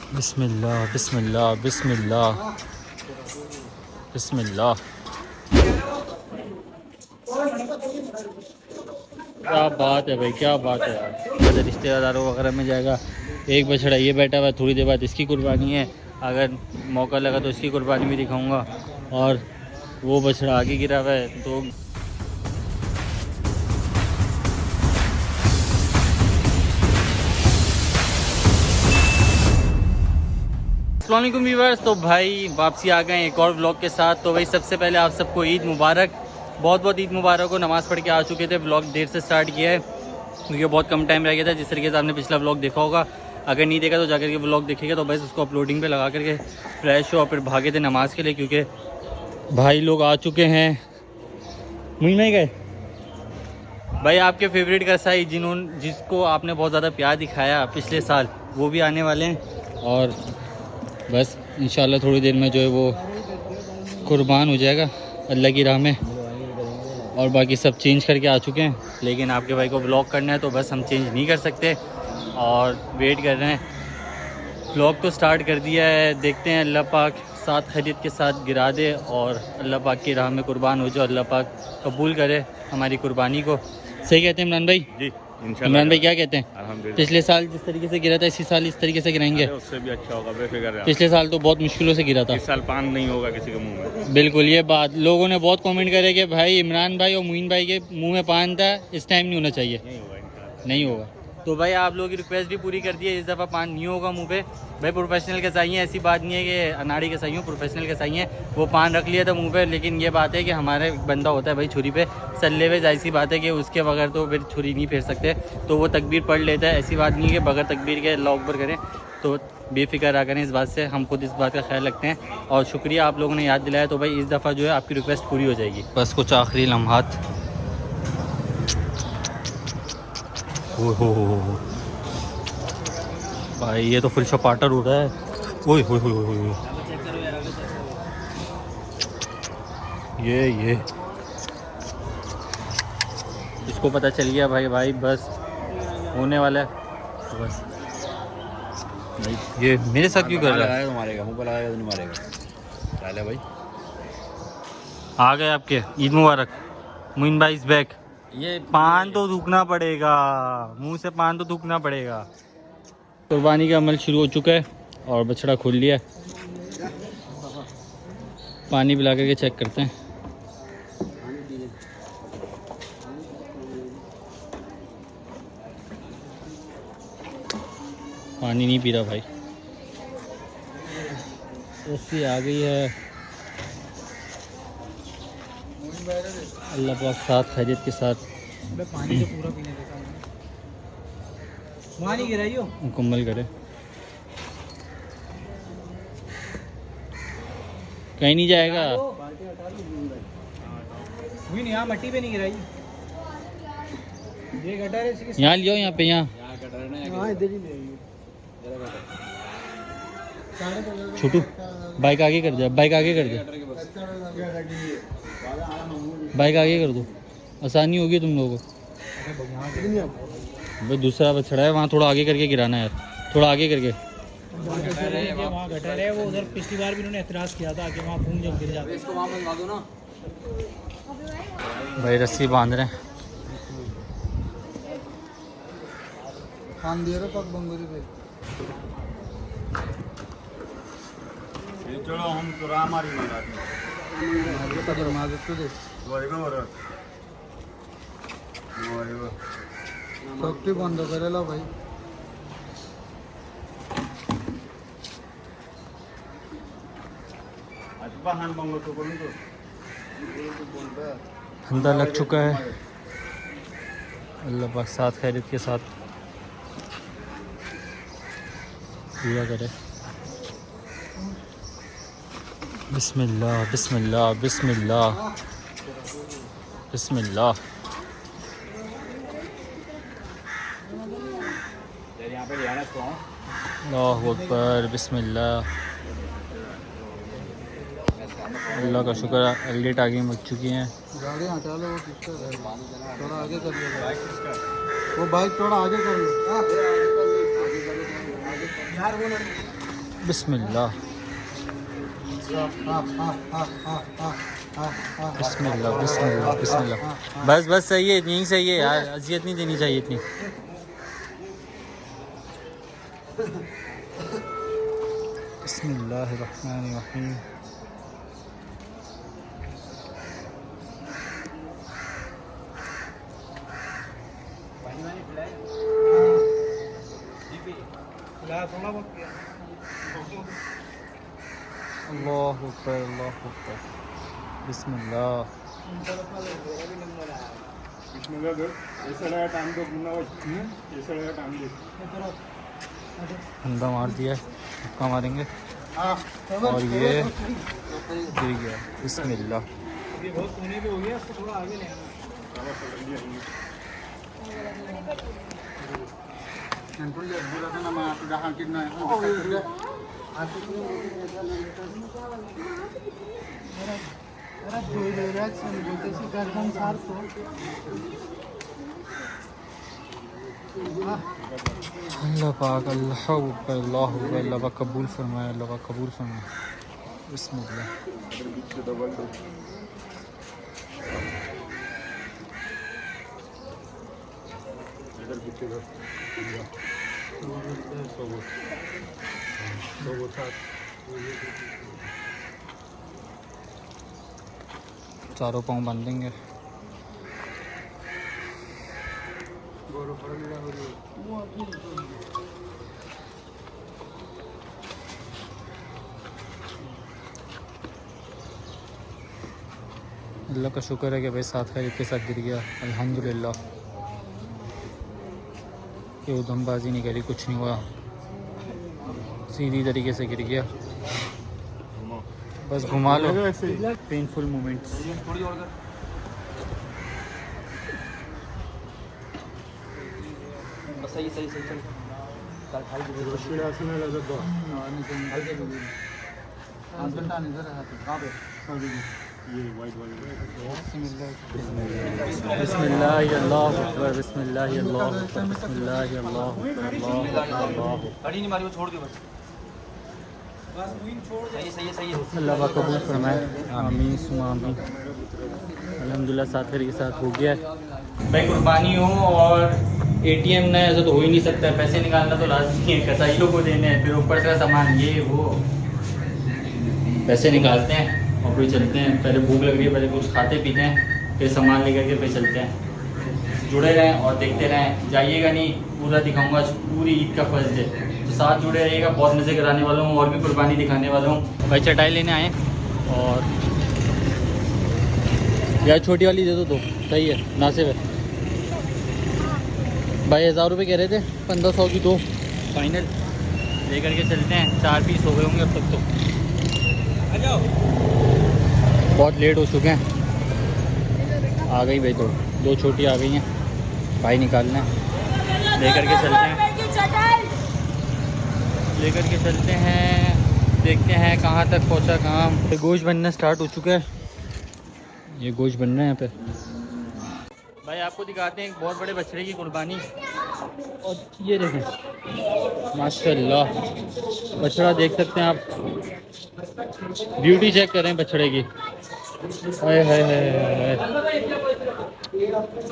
बिस्मिल्लाह बिस्मिल्लाह बिस्मिल्लाह बिस्मिल्लाह। क्या बात है भाई, क्या बात है यार। रिश्तेदारों वगैरह में जाएगा। एक बछड़ा ये बैठा हुआ है, थोड़ी देर बाद इसकी कुर्बानी है। अगर मौका लगा तो इसकी कुर्बानी भी दिखाऊंगा। और वो बछड़ा आगे गिरा हुआ है तो अस्सलाम वालेकुम व्यूअर्स। तो भाई वापसी आ गए एक और व्लॉग के साथ। तो भाई सबसे पहले आप सबको ईद मुबारक, बहुत बहुत ईद मुबारक हो। नमाज़ पढ़ के आ चुके थे, व्लॉग देर से स्टार्ट किया है क्योंकि बहुत कम टाइम रह गया था। जिस तरीके से आपने पिछला व्लॉग देखा होगा, अगर नहीं देखा तो जाकर के व्लॉग देखिएगा। तो बस उसको अपलोडिंग पे लगा करके फ्रेश हो और फिर भागे थे नमाज़ के लिए क्योंकि भाई लोग आ चुके हैं। मुझ नहीं गए भाई, आपके फेवरेट कसाई जिसको आपने बहुत ज़्यादा प्यार दिखाया पिछले साल, वो भी आने वाले हैं। और बस इंशाल्लाह थोड़ी देर में जो है वो कुर्बान हो जाएगा अल्लाह की राह में। और बाकी सब चेंज करके आ चुके हैं, लेकिन आपके भाई को व्लॉग करना है तो बस हम चेंज नहीं कर सकते और वेट कर रहे हैं। व्लॉग तो स्टार्ट कर दिया है, देखते हैं अल्लाह पाक साथ खैरियत के साथ गिरा दे और अल्लाह पाक की राह में कुर्बान हो जाओ। अल्लाह पाक कबूल करे हमारी कुर्बानी को। सही कहते हैं इमरान भाई? जी इमरान भाई क्या कहते हैं? अल्हम्दुलिल्लाह। पिछले साल जिस तरीके से गिरा था इसी साल इस तरीके से गिराएंगे? उससे भी अच्छा होगा, बेफिक्र रहे। पिछले साल तो बहुत मुश्किलों से गिरा था। इस साल पान नहीं होगा किसी के मुंह में। बिल्कुल, ये बात लोगों ने बहुत कमेंट करे कि भाई इमरान भाई और मुइन भाई के मुंह में पान था, इस टाइम नहीं होना चाहिए। नहीं होगा इंशाल्लाह। नहीं होगा। तो भाई आप लोगों की रिक्वेस्ट भी पूरी कर दी है, इस दफ़ा पान नहीं होगा मुंह पे। भाई प्रोफेशनल कसाई हैं, ऐसी बात नहीं है कि अनाड़ी कसाई हूँ, प्रोफेशनल कसाई हैं। वो पान रख लिया था मुंह पे, लेकिन ये बात है कि हमारा एक बंदा होता है भाई छुरी पे सल्ले हुए, जाहिर सी बात है कि उसके बगैर तो फिर छुरी नहीं फेर सकते। तो वो तकबीर पढ़ लेता है, ऐसी बात नहीं है कि बगैर तकबीर के अल्लाह अकबर करें। तो बेफिक्र आ करें इस बात से, हम खुद इस बात का ख्याल रखते हैं। और शुक्रिया आप लोगों ने याद दिलाया। तो भाई इस दफ़ा जो है आपकी रिक्वेस्ट पूरी हो जाएगी। बस कुछ आखिरी लम्हात। हो भाई ये तो फुल चपाटर हो रहा है। ओए हो ये इसको पता चल गया भाई बस होने वाला है। तो बस भाई ये मेरे साथ क्यों कर रहा है? मारेगा मुंह पर लगाएगा तो नहीं मारेगा। डाले भाई आ गए आपके। ईद मुबारक। मुइन भाई इज बैक। ये पान तो थूकना पड़ेगा, मुंह से पान तो थूकना पड़ेगा। कुर्बानी का अमल शुरू हो चुका है और बछड़ा खोल लिया है। पानी पिला करके चेक करते हैं। पानी नहीं पी रहा भाई। रस्सी आ गई है। अल्लाह पाक साथ खैरियत के साथ पानी तो पूरा पीने देता हूँ। वहाँ नहीं गिराइयो, मुकम्मल करे। कहीं नहीं जाएगा। वही नहीं, यहाँ मट्टी पे नहीं गिराई। ये गटर है इसकी। यहाँ लियो, यहाँ पे यहाँ इधर ही ले आइए। छोटू बाइक आगे कर दे, बाइक आगे कर दे, बाइक आगे कर दो, आसानी होगी तुम लोगों को। भाई दूसरा बछड़ा है, वहाँ थोड़ा आगे करके गिराना है यार, थोड़ा आगे करके। वहाँ गटर है, वो उधर पिछली बार भी उन्होंने एतराज़ किया था कि वहाँ खून जब गिर जाता है। इसको वहाँ मंगवा दो ना भाई। रस्सी बांध रहे हैं। खान दे रहे पग बंगोरी पे। चलो हम तो रामारी सबके बंद करेला भाई। ठंडा लग चुका है। अल्लाह पाक साथ खैरियत के साथ पूरा करे। बिस्मिल्लाह बिस्मिल्लाह बिस्मिल्लाह बिस्मिल्लाह। अल्लाहु अकबर। बिस्मिल्लाह। अल्लाह का शुक्र है, अर्ली टागी मच चुकी हैं। गाड़ी हटा लो, वो किसका है? थोड़ा आगे कर लो, वो बाइक थोड़ा आगे कर लो यार। वो बिस्मिल्लाह बिस्मिल्लाह बिस्मिल्लाह बिस्मिल्लाह। बस बस सही है, यहीं सही है यार, अजियत नहीं देनी चाहिए इतनी। बिस्मिल्लाहिर्रहमानिर्रहीम। अल्लाहु अकबर अल्लाहु अकबर। बिस्मिल्लाह। अंधा मार दिया है, धक्का मारेंगे और ये गिर गया। बिस्मिल्लाह। ये बहुत कोने पे हो गया, इसको थोड़ा आगे ले आना। अल्लाह पाक अल्लाह अकबर अल्लाह अकबर। अल्लाह पाक कबूल फरमाए, अल्लाह पाक कबूल फरमाए। बिस्मिल्लाह। चारों पाँव बांधेंगे। अल्लाह का शुक्र है कि भाई साथ खैरियत के साथ गिर गया, अल्हम्दुलिल्लाह। कि उधमबाजी नहीं करी, कुछ नहीं हुआ, सीधी तरीके से गिर गया। बस घुमा लो। Painful moments. सही सही सही चल कल खाई दे बिस्मिल्लाह अल्लाहु अकबर बिस्मिल्लाह अल्लाहु अकबर बिस्मिल्लाह अल्लाहु अकबर अल्लाहु अकबर। अड़ी नहीं मारी, वो छोड़ के बस सही सही सही है। अल्लाह पाक कबूल फरमाए, आमीन सुमा आमीन। अल्हम्दुलिल्लाह साथ के साथ हो गया है। भाई कुर्बानी हो और एटीएम ना ऐसा तो हो ही नहीं सकता, पैसे निकालना तो लाजमी है, कसाईयों को देने हैं, फिर ऊपर से सामान ये वो। पैसे निकालते हैं और फिर चलते हैं। पहले भूख लग रही है, पहले कुछ खाते पीते हैं, फिर सामान लेकर के फिर चलते हैं। जुड़े रहें और देखते रहें, जाइएगा नहीं, पूरा दिखाऊंगा पूरी ईद का फर्ज है, तो साथ जुड़े रहिएगा। बहुत मज़े कराने वाला हूँ और भी कुर्बानी दिखाने वाला हूँ। भाई चटाई लेने आए और यार छोटी वाली दे दो, सही है, मुनासिब है। भाई 1000 रुपये कह रहे थे, 1500 की दो फाइनल लेकर के चलते हैं। 4 पीस हो गए होंगे अब तक तो। आ जाओ, बहुत लेट हो चुके हैं। आ गई भाई, तो 2 छोटी आ गई हैं, भाई निकालना है, लेकर के चलते हैं, लेकर के चलते हैं। देखते हैं कहाँ तक पहुँचा काम। गोश्त बनना स्टार्ट हो चुका है, ये गोश्त बन रहा है यहाँ पे। भाई आपको दिखाते हैं एक बहुत बड़े बछड़े की कुर्बानी। और ये देखें माशाल्लाह, बछड़ा देख सकते हैं आप, ब्यूटी चेक करें बछड़े की। हाय हाय हाय हाय,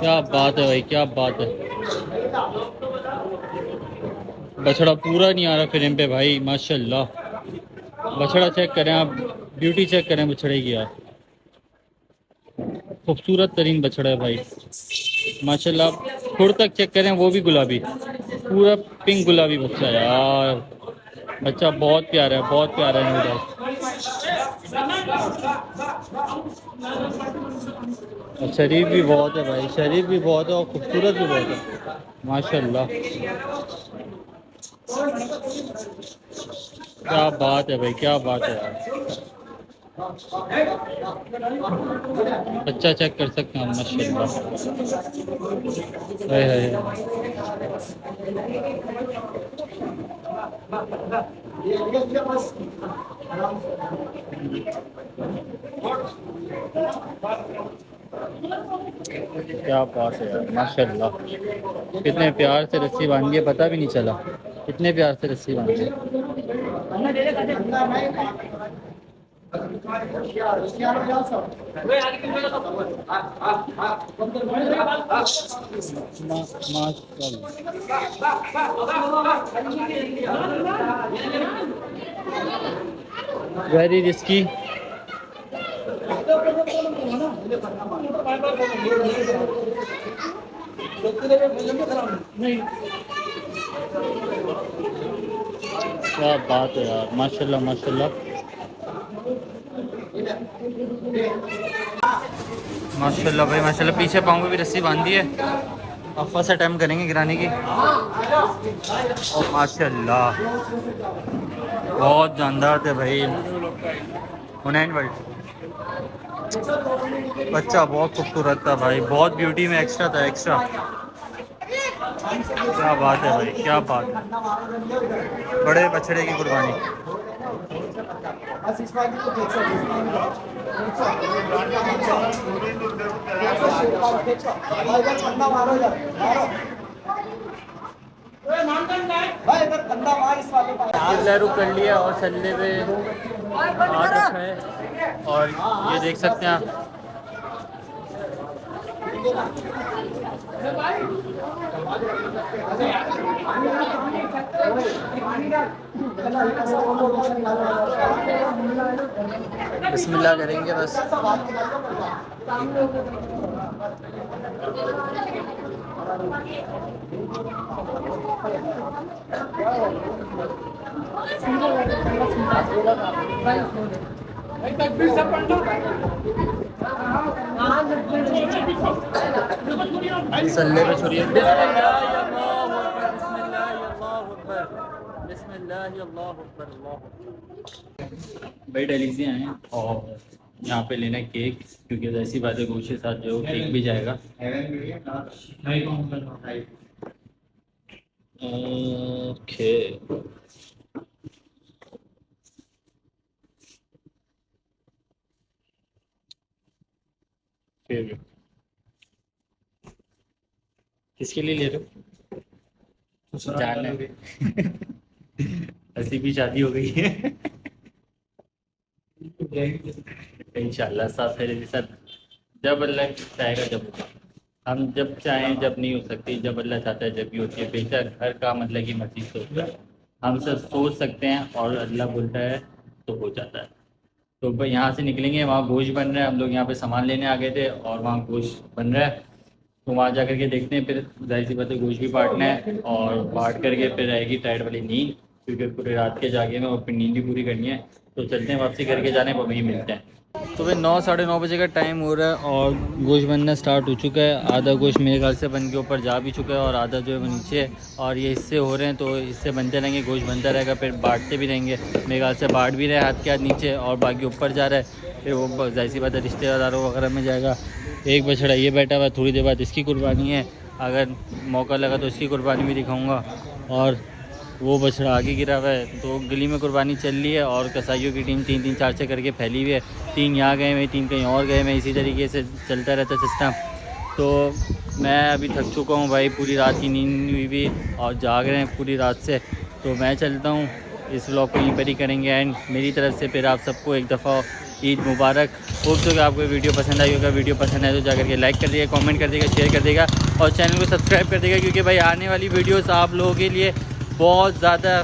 क्या बात है भाई, क्या बात है। बछड़ा पूरा नहीं आ रहा फ्रेम पे भाई, माशाल्लाह। बछड़ा चेक करें आप, ब्यूटी चेक करें बछड़े की यार, खूबसूरत तरीन बछड़ा है भाई माशाल्लाह। खुर तक चेक करें, वो भी गुलाबी, पूरा पिंक गुलाबी बच्चा यार। बच्चा बहुत प्यारा है, बहुत प्यारा है मेरा। और शरीफ भी बहुत है भाई, शरीफ भी बहुत है और खूबसूरत भी बहुत है माशाल्लाह। क्या बात है भाई, क्या बात है यार। बच्चा चेक कर सकते हैं हम माशाल्लाह। हाय हाय, क्या बात है यार माशाल्लाह। कितने प्यार से रस्सी बांधी है, पता भी नहीं चला, कितने प्यार से रस्सी बांधी है। Very risky. क्या बात है यार, माशाल्लाह माशाल्लाह माशाल्लाह भाई माशाल्लाह। पीछे पाँव पे भी रस्सी बांधी है। अब फर्स्ट अटैम्प्ट करेंगे गिराने की। और माशाल्लाह बहुत जानदार थे भाई। हुनैन वर्ल्ड बच्चा बहुत खूबसूरत था भाई, बहुत ब्यूटी में एक्स्ट्रा था, एक्स्ट्रा। क्या बात है भाई, क्या बात है। बड़े बछड़े की कुर्बानी। लहरू कर लिया और सल्ले पे आ रखा है। और ये देख सकते हैं आप, बिस्मिल्लाह करेंगे बस। सल्ले पे छुरी। भाई दिल्ली से आए हैं और यहाँ पे लेना केक, क्योंकि ऐसी बात है गोश्त के साथ जो केक भी जाएगा। ओके किसके लिए ले रहे हो? जाना है। ऐसी भी शादी हो गई है। इंशाल्लाह साथ है साथ, जब अल्लाह चाहेगा जब होगा। हम जब चाहें जब नहीं हो सकती, जब अल्लाह चाहता है जब भी होती है। बेशक हर काम अल्लाह की मर्जी से होता है। हम सब सोच सकते हैं और अल्लाह बोलता है तो हो जाता है। तो यहाँ से निकलेंगे, वहाँ गोश्त बन रहा है। हम लोग यहाँ पे सामान लेने आ गए थे और वहाँ गोश्त बन रहा है, तो वहाँ जा करके देखते हैं। फिर जाहिर सी बात है गोश्त भी बांटना है और बांट करके फिर रहेगी टाइट वाली नींद, क्योंकि पूरे रात के जागे में और फिर नींद भी पूरी करनी है। तो चलते हैं वापसी करके, जाने पर वहीं मिलते हैं। तो भाई 9 साढ़े 9 बजे का टाइम हो रहा है और गोश्त बनना स्टार्ट हो चुका है। आधा गोश्त मेरे ख्याल से बन के ऊपर जा भी चुका है और आधा जो है वो नीचे है। और ये हिस्से हो रहे हैं, तो हिस्से बनते रहेंगे, गोश्त बनता रहेगा, फिर बांटते भी रहेंगे। मेरे ख्याल से बांट भी रहे हाथ के हाथ नीचे, और बाकी ऊपर जा रहा है। फिर वो जाहिर सी बात है रिश्तेदारों वगैरह में जाएगा। एक बछड़ा ये बैठा हुआ है, थोड़ी देर बाद इसकी कुर्बानी है। अगर मौका लगा तो इसकी कुर्बानी भी दिखाऊँगा। और वो बछड़ा आगे गिरा हुआ है। तो गली में कुर्बानी चल रही है और कसाईयों की टीम 3-3 4-6 करके फैली हुई है। 3 यहाँ गए हुए, 3 कहीं और गए हुए, इसी तरीके से चलता रहता सिस्टम। तो मैं अभी थक चुका हूँ भाई, पूरी रात की नींद हुई भी और जाग रहे हैं पूरी रात से। तो मैं चलता हूँ, इस व्लॉग को यहीं पर ही करेंगे एंड। मेरी तरफ से फिर आप सबको एक दफ़ा ईद मुबारक। होप सो कि आपको वीडियो पसंद आई होगा। वीडियो पसंद आए तो जाकर के लाइक कर देगा, कमेंट कर देगा, शेयर कर देगा और चैनल को सब्सक्राइब कर देगा, क्योंकि भाई आने वाली वीडियोस आप लोगों के लिए बहुत ज़्यादा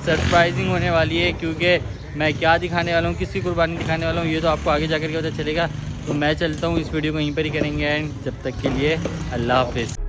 सरप्राइजिंग होने वाली है। क्योंकि मैं क्या दिखाने वाला हूँ, किसकी कुर्बानी दिखाने वाला हूँ, ये तो आपको आगे जाकर के पता चलेगा। तो मैं चलता हूँ, इस वीडियो को यहीं पर ही करेंगे एंड। जब तक के लिए अल्लाह हाफिज़।